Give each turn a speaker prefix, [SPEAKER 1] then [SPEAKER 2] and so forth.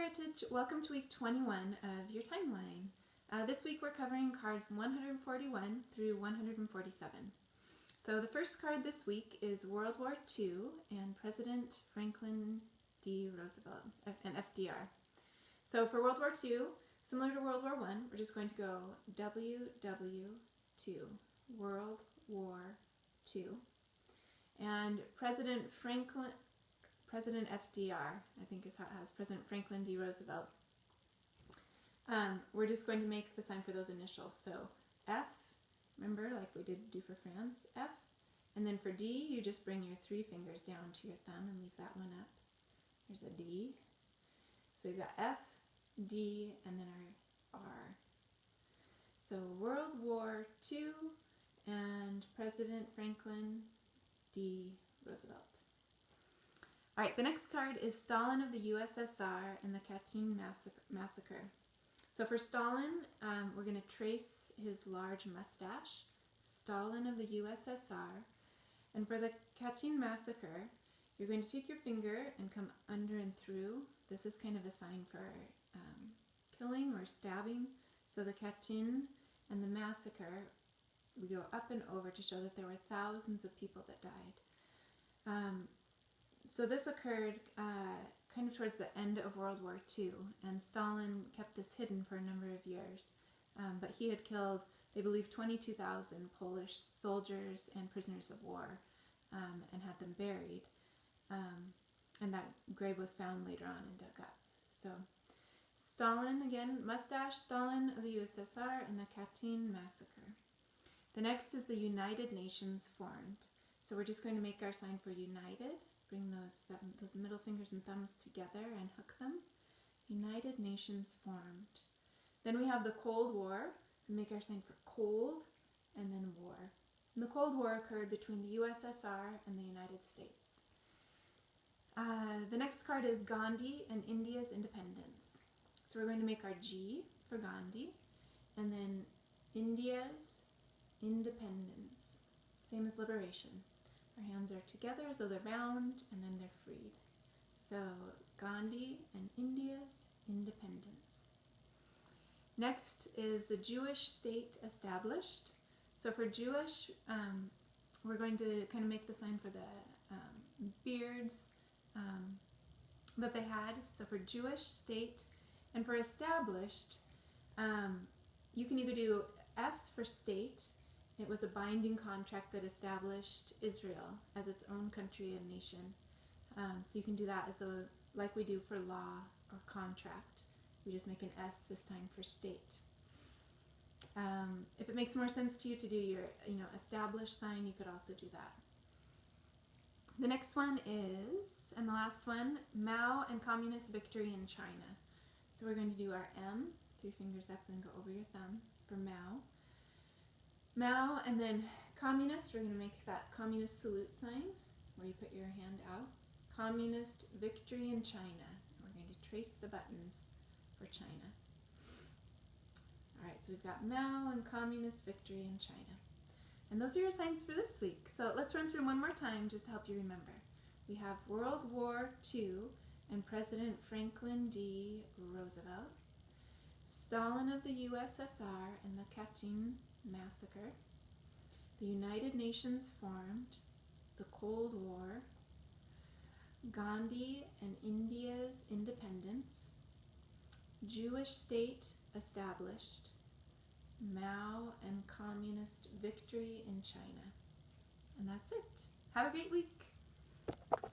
[SPEAKER 1] Heritage, welcome to week 21 of your timeline. This week we're covering cards 141 through 147. So the first card this week is World War II and President Franklin D. Roosevelt and FDR. So for World War II, similar to World War I, we're just going to go WW2, World War II. And President FDR, I think is how it has, President Franklin D. Roosevelt. We're just going to make the sign for those initials. So F, remember, like we did do for France, F. And then for D, you just bring your 3 fingers down to your thumb and leave that one up. There's a D. So we've got F, D, and then our R. So World War II and President Franklin D. Roosevelt. All right, the next card is Stalin of the USSR and the Katyn massacre. So for Stalin, we're going to trace his large mustache, Stalin of the USSR. And for the Katyn massacre, you're going to take your finger and come under and through. This is kind of a sign for killing or stabbing. So the Katyn and the massacre, we go up and over to show that there were thousands of people that died. So this occurred kind of towards the end of World War II, and Stalin kept this hidden for a number of years. But he had killed, they believe, 22,000 Polish soldiers and prisoners of war and had them buried. And that grave was found later on and dug up. So Stalin, again, mustache, Stalin of the USSR, and the Katyn massacre. The next is the United Nations formed. So we're just going to make our sign for united. Bring those middle fingers and thumbs together and hook them. United Nations formed. Then we have the Cold War. We make our sign for cold and then war. And the Cold War occurred between the USSR and the United States. The next card is Gandhi and India's independence. So we're going to make our G for Gandhi and then India's independence. Same as liberation. Our hands are together, so they're bound, and then they're freed. So, Gandhi and India's independence. Next is the Jewish state established. So for Jewish, we're going to kind of make the sign for the beards that they had. So for Jewish state, and for established, you can either do S for state. It was a binding contract that established Israel as its own country and nation. So you can do that like we do for law or contract. We just make an S this time for state. If it makes more sense to you to do your established sign, you could also do that. The next one is, and the last one, Mao and communist victory in China. So we're going to do our M, 3 fingers up and go over your thumb for Mao. Mao, and then communist, we're going to make that communist salute sign where you put your hand out. Communist victory in China. We're going to trace the buttons for China. Alright, so we've got Mao and communist victory in China. And those are your signs for this week. So let's run through one more time just to help you remember. We have World War II and President Franklin D. Roosevelt. Stalin of the USSR and the Katyn massacre, the United Nations formed, the Cold War, Gandhi and India's independence, Jewish state established, Mao and communist victory in China. And that's it. Have a great week.